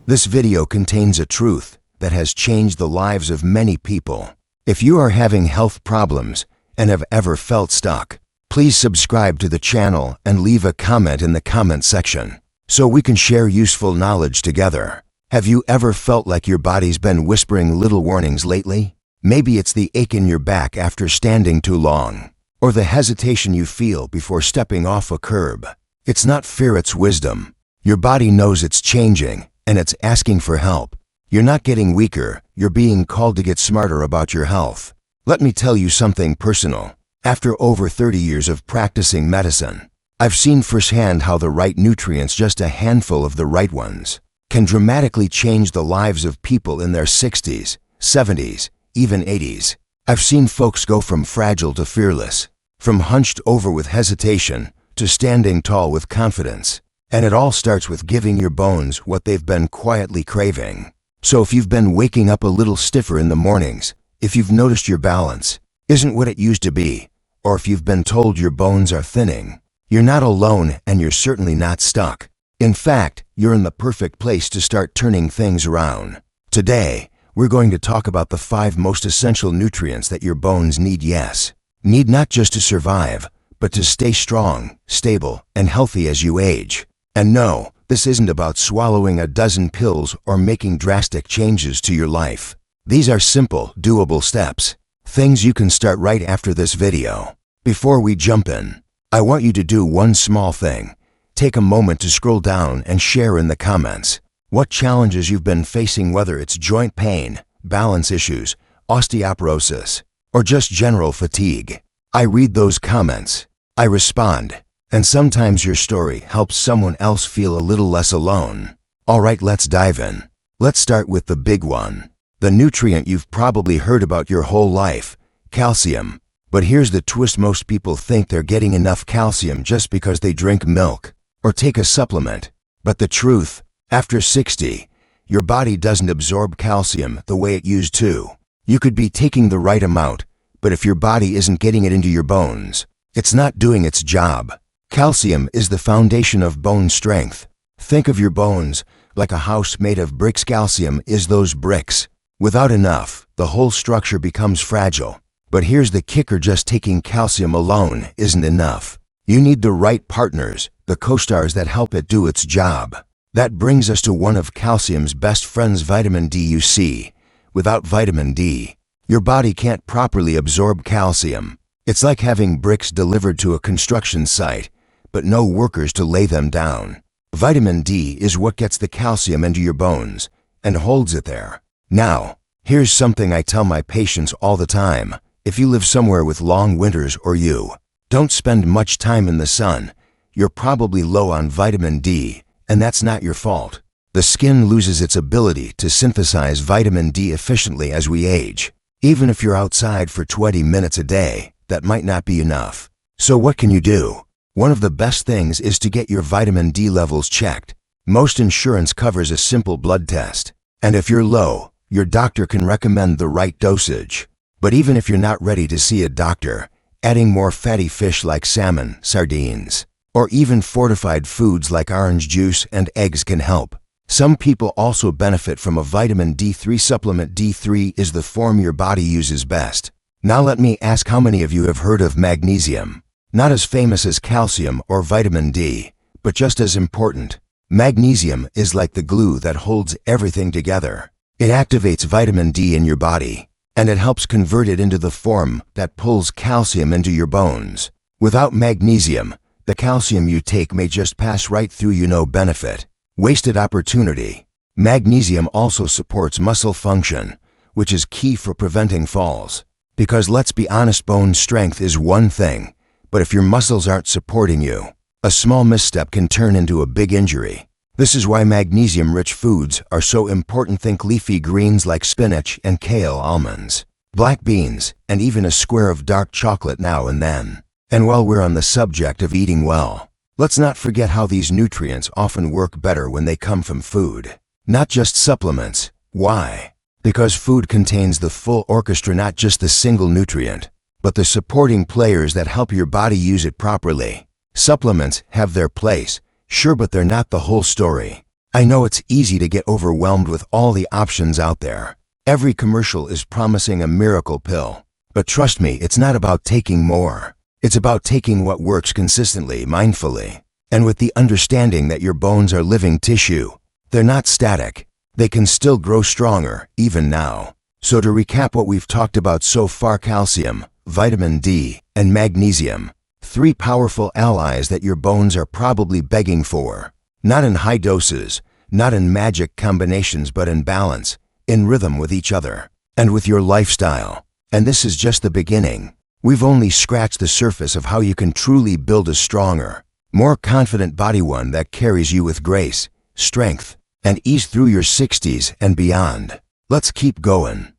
This video contains a truth that has changed the lives of many people. If you are having health problems and have ever felt stuck, please subscribe to the channel and leave a comment in the comment section so we can share useful knowledge together. Have you ever felt like your body's been whispering little warnings lately? Maybe it's the ache in your back after standing too long, or the hesitation you feel before stepping off a curb. It's not fear, it's wisdom. Your body knows it's changing, and it's asking for help. You're not getting weaker, you're being called to get smarter about your health. Let me tell you something personal. After over 30 years of practicing medicine, I've seen firsthand how the right nutrients, just a handful of the right ones, can dramatically change the lives of people in their 60s, 70s, even 80s. I've seen folks go from fragile to fearless, from hunched over with hesitation to standing tall with confidence. And it all starts with giving your bones what they've been quietly craving. So if you've been waking up a little stiffer in the mornings, if you've noticed your balance isn't what it used to be, or if you've been told your bones are thinning, you're not alone, and you're certainly not stuck. In fact, you're in the perfect place to start turning things around. Today, we're going to talk about the 5 most essential nutrients that your bones need. Yes, need not just to survive, but to stay strong, stable, and healthy as you age. And no, this isn't about swallowing a dozen pills or making drastic changes to your life. These are simple, doable steps, things you can start right after this video. Before we jump in, I want you to do one small thing. Take a moment to scroll down and share in the comments what challenges you've been facing, whether it's joint pain, balance issues, osteoporosis, or just general fatigue. I read those comments, I respond, and sometimes your story helps someone else feel a little less alone. All right, let's dive in. Let's start with the big one, the nutrient you've probably heard about your whole life, calcium. But here's the twist: most people think they're getting enough calcium just because they drink milk or take a supplement. But the truth, after 60, your body doesn't absorb calcium the way it used to. You could be taking the right amount, but if your body isn't getting it into your bones, it's not doing its job. Calcium is the foundation of bone strength. Think of your bones like a house made of bricks. Calcium is those bricks. Without enough, the whole structure becomes fragile. But here's the kicker: just taking calcium alone isn't enough. You need the right partners, the co-stars that help it do its job. That brings us to one of calcium's best friends, vitamin D. You see, without vitamin D, your body can't properly absorb calcium. It's like having bricks delivered to a construction site, but no workers to lay them down. Vitamin D is what gets the calcium into your bones and holds it there. Now, here's something I tell my patients all the time. If you live somewhere with long winters or you don't spend much time in the sun, you're probably low on vitamin D, and that's not your fault. The skin loses its ability to synthesize vitamin D efficiently as we age. Even if you're outside for 20 minutes a day, that might not be enough. So what can you do? One of the best things is to get your vitamin D levels checked. Most insurance covers a simple blood test, and if you're low, your doctor can recommend the right dosage. But even if you're not ready to see a doctor, adding more fatty fish like salmon, sardines, or even fortified foods like orange juice and eggs can help. Some people also benefit from a vitamin D3 supplement. D3 is the form your body uses best. Now let me ask, how many of you have heard of magnesium? Not as famous as calcium or vitamin D, but just as important. Magnesium is like the glue that holds everything together. It activates vitamin D in your body, and it helps convert it into the form that pulls calcium into your bones. Without magnesium, the calcium you take may just pass right through you. No benefit. Wasted opportunity. Magnesium also supports muscle function, which is key for preventing falls. Because let's be honest, bone strength is one thing, but if your muscles aren't supporting you, a small misstep can turn into a big injury. This is why magnesium-rich foods are so important. Think leafy greens like spinach and kale, almonds, black beans, and even a square of dark chocolate now and then. And while we're on the subject of eating well, let's not forget how these nutrients often work better when they come from food, not just supplements. Why? Because food contains the full orchestra, not just the single nutrient, but the supporting players that help your body use it properly. Supplements have their place, sure, but they're not the whole story. I know it's easy to get overwhelmed with all the options out there. Every commercial is promising a miracle pill. But trust me, it's not about taking more. It's about taking what works consistently, mindfully, and with the understanding that your bones are living tissue. They're not static. They can still grow stronger, even now. So to recap what we've talked about so far: calcium, vitamin D, and magnesium. 3 powerful allies that your bones are probably begging for. Not in high doses, not in magic combinations, but in balance, in rhythm with each other, and with your lifestyle. And this is just the beginning. We've only scratched the surface of how you can truly build a stronger, more confident body, one that carries you with grace, strength, and ease through your 60s and beyond. Let's keep going.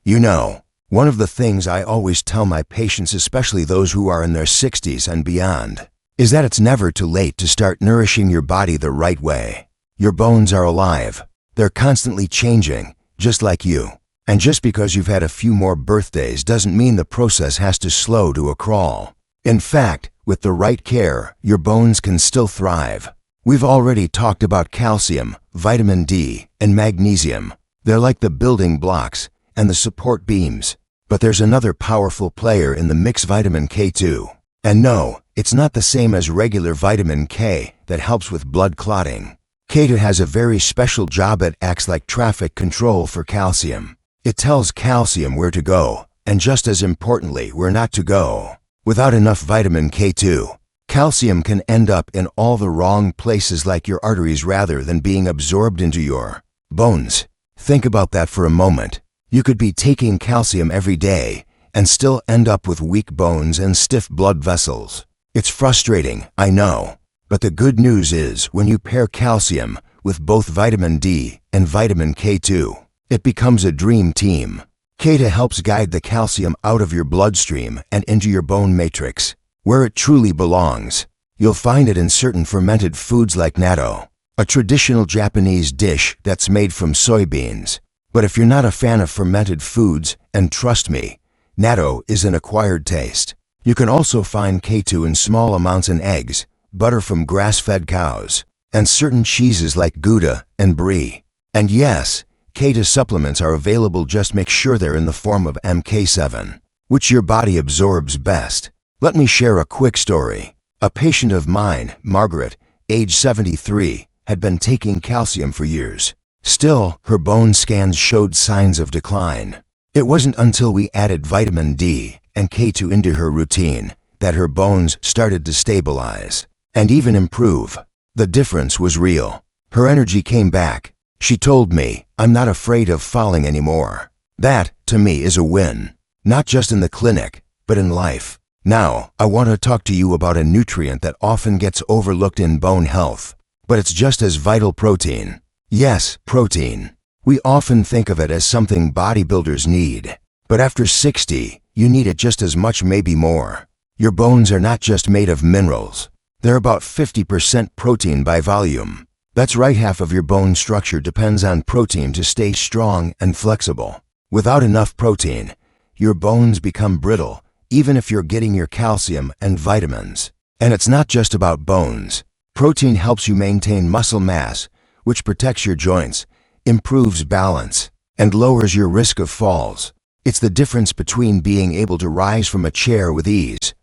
You know, one of the things I always tell my patients, especially those who are in their 60s and beyond, is that it's never too late to start nourishing your body the right way. Your bones are alive. They're constantly changing, just like you. And just because you've had a few more birthdays doesn't mean the process has to slow to a crawl. In fact, with the right care, your bones can still thrive. We've already talked about calcium, vitamin D, and magnesium. They're like the building blocks and the support beams. But there's another powerful player in the mix: vitamin K2. And no, it's not the same as regular vitamin K that helps with blood clotting. K2 has a very special job. It acts like traffic control for calcium. It tells calcium where to go, and just as importantly, where not to go. Without enough vitamin K2, calcium can end up in all the wrong places, like your arteries, rather than being absorbed into your bones. Think about that for a moment. You could be taking calcium every day and still end up with weak bones and stiff blood vessels. It's frustrating, I know. But the good news is, when you pair calcium with both vitamin D and vitamin K2, it becomes a dream team. K2 helps guide the calcium out of your bloodstream and into your bone matrix, where it truly belongs. You'll find it in certain fermented foods like natto, a traditional Japanese dish that's made from soybeans. But if you're not a fan of fermented foods, and trust me, natto is an acquired taste. You can also find K2 in small amounts in eggs, butter from grass-fed cows, and certain cheeses like Gouda and Brie. And yes, K2 supplements are available. Just make sure they're in the form of MK7, which your body absorbs best. Let me share a quick story. A patient of mine, Margaret, age 73, had been taking calcium for years. Still, her bone scans showed signs of decline. It wasn't until we added vitamin D and K2 into her routine that her bones started to stabilize and even improve. The difference was real. Her energy came back. She told me, "I'm not afraid of falling anymore." That, to me, is a win. Not just in the clinic, but in life. Now, I want to talk to you about a nutrient that often gets overlooked in bone health, but it's just as vital: protein. Yes, protein. We often think of it as something bodybuilders need, but after 60, you need it just as much, maybe more. Your bones are not just made of minerals. They're about 50% protein by volume. That's right, half of your bone structure depends on protein to stay strong and flexible. Without enough protein, your bones become brittle, even if you're getting your calcium and vitamins. And it's not just about bones. Protein helps you maintain muscle mass, which protects your joints, improves balance, and lowers your risk of falls. It's the difference between being able to rise from a chair with ease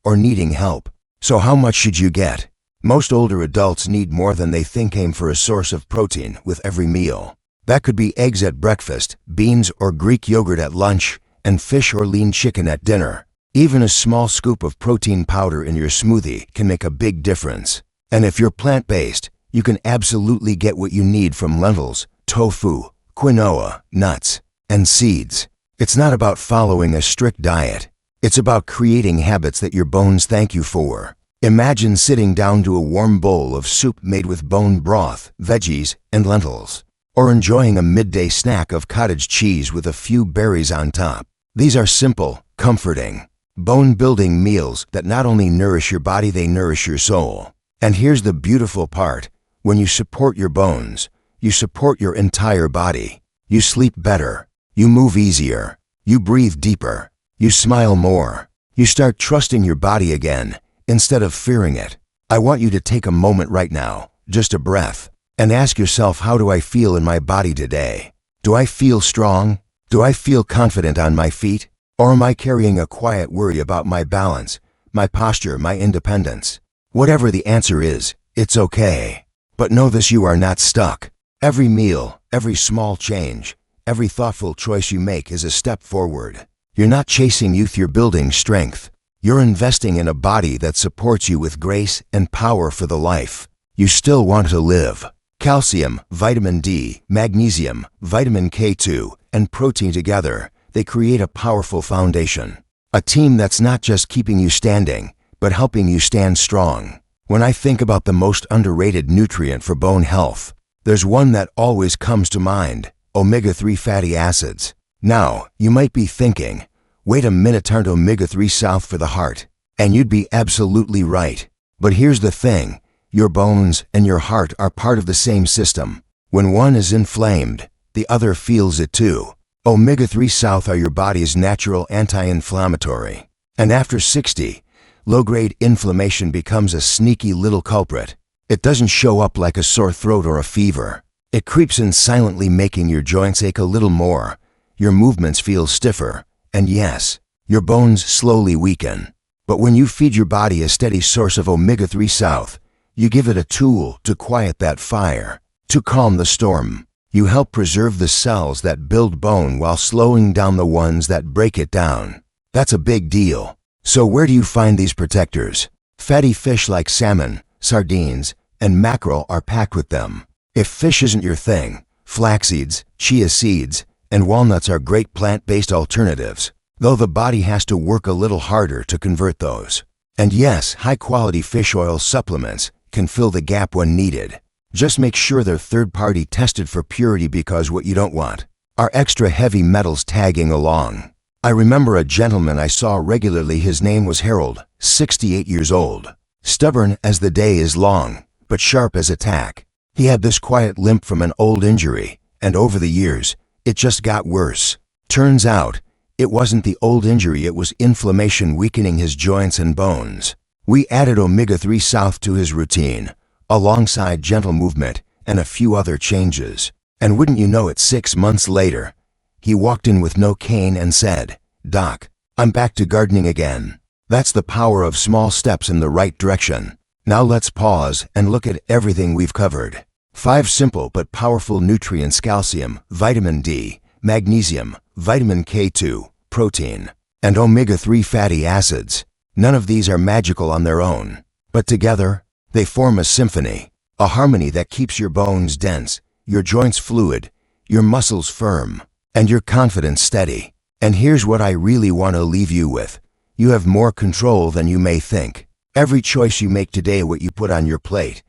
or needing help. So how much should you get? Most older adults need more than they think. Aim for a source of protein with every meal. That could be eggs at breakfast, beans or Greek yogurt at lunch, and fish or lean chicken at dinner. Even a small scoop of protein powder in your smoothie can make a big difference. And if you're plant-based, you can absolutely get what you need from lentils, tofu, quinoa, nuts, and seeds. It's not about following a strict diet. It's about creating habits that your bones thank you for. Imagine sitting down to a warm bowl of soup made with bone broth, veggies, and lentils. Or enjoying a midday snack of cottage cheese with a few berries on top. These are simple, comforting, bone-building meals that not only nourish your body, they nourish your soul. And here's the beautiful part. When you support your bones, you support your entire body. You sleep better. You move easier. You breathe deeper. You smile more. You start trusting your body again, instead of fearing it. I want you to take a moment right now, just a breath, And ask yourself, how do I feel in my body today? Do I feel strong? Do I feel confident on my feet? Or am I carrying a quiet worry about my balance, my posture, my independence? Whatever the answer is, it's okay. But know this: you are not stuck. Every meal, every small change, every thoughtful choice you make is a step forward. You're not chasing youth, you're building strength. You're investing in a body that supports you with grace and power for the life you still want to live. Calcium, vitamin D, magnesium, vitamin K2, and protein together, they create a powerful foundation. A team that's not just keeping you standing, but helping you stand strong. When I think about the most underrated nutrient for bone health, there's one that always comes to mind: omega-3 fatty acids. Now, you might be thinking, wait a minute, aren't omega-3 south for the heart? And you'd be absolutely right. But here's the thing: your bones and your heart are part of the same system. When one is inflamed, the other feels it too. Omega-3 south are your body's natural anti-inflammatory. And after 60, low-grade inflammation becomes a sneaky little culprit. It doesn't show up like a sore throat or a fever. It creeps in silently, making your joints ache a little more, your movements feel stiffer, and yes, your bones slowly weaken. But when you feed your body a steady source of omega-3 south, you give it a tool to quiet that fire, to calm the storm. You help preserve the cells that build bone while slowing down the ones that break it down. That's a big deal. So where do you find these protectors? Fatty fish like salmon, sardines, and mackerel are packed with them. If fish isn't your thing, flax seeds, chia seeds, and walnuts are great plant-based alternatives, though the body has to work a little harder to convert those. And yes, high-quality fish oil supplements can fill the gap when needed. Just make sure they're third-party tested for purity, because what you don't want are extra heavy metals tagging along. I remember a gentleman I saw regularly. His name was Harold, 68 years old. Stubborn as the day is long, but sharp as a tack. He had this quiet limp from an old injury, and over the years, it just got worse. Turns out, it wasn't the old injury, it was inflammation weakening his joints and bones. We added omega-3 south to his routine, alongside gentle movement and a few other changes. And wouldn't you know it, 6 months later, he walked in with no cane and said, "Doc, I'm back to gardening again." That's the power of small steps in the right direction. Now let's pause and look at everything we've covered. 5 simple but powerful nutrients: calcium, vitamin D, magnesium, vitamin K2, protein, and omega-3 fatty acids. None of these are magical on their own, but together, they form a symphony, a harmony that keeps your bones dense, your joints fluid, your muscles firm, and your confidence steady. And here's what I really want to leave you with: you have more control than you may think. Every choice you make today, what you put on your plate,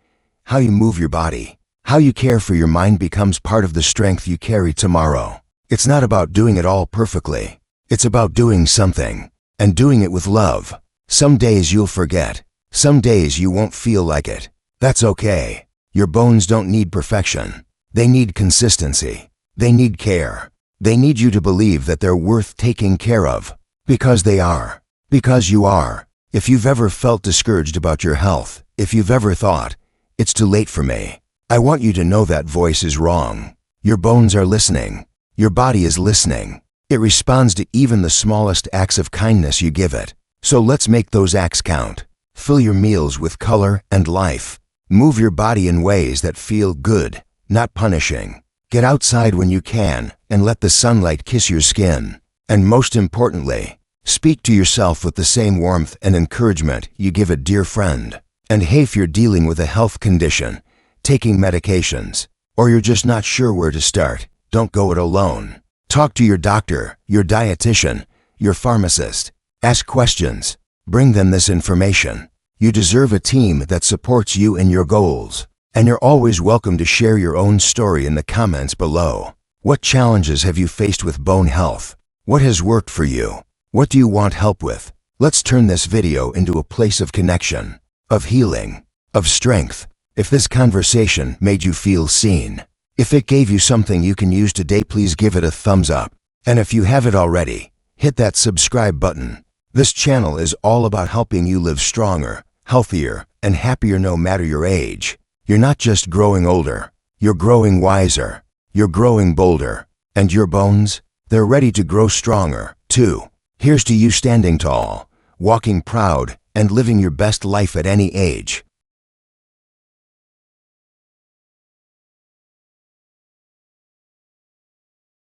how you move your body, how you care for your mind, becomes part of the strength you carry tomorrow. It's not about doing it all perfectly. It's about doing something, and doing it with love. Some days you'll forget. Some days you won't feel like it. That's okay. Your bones don't need perfection. They need consistency. They need care. They need you to believe that they're worth taking care of. Because they are. Because you are. If you've ever felt discouraged about your health, if you've ever thought, "It's too late for me," I want you to know that voice is wrong. Your bones are listening. Your body is listening. It responds to even the smallest acts of kindness you give it. So let's make those acts count. Fill your meals with color and life. Move your body in ways that feel good, not punishing. Get outside when you can and let the sunlight kiss your skin. And most importantly, speak to yourself with the same warmth and encouragement you give a dear friend. And hey, if you're dealing with a health condition, taking medications, or you're just not sure where to start, don't go it alone. Talk to your doctor, your dietitian, your pharmacist. Ask questions. Bring them this information. You deserve a team that supports you in your goals. And you're always welcome to share your own story in the comments below. What challenges have you faced with bone health? What has worked for you? What do you want help with? Let's turn this video into a place of connection, of healing, of strength. If this conversation made you feel seen, if it gave you something you can use today, please give it a thumbs up. And if you haven't already, hit that subscribe button. This channel is all about helping you live stronger, healthier, and happier no matter your age. You're not just growing older, You're growing wiser. You're growing bolder. And your bones? They're ready to grow stronger, too. Here's to you standing tall, walking proud, and living your best life at any age.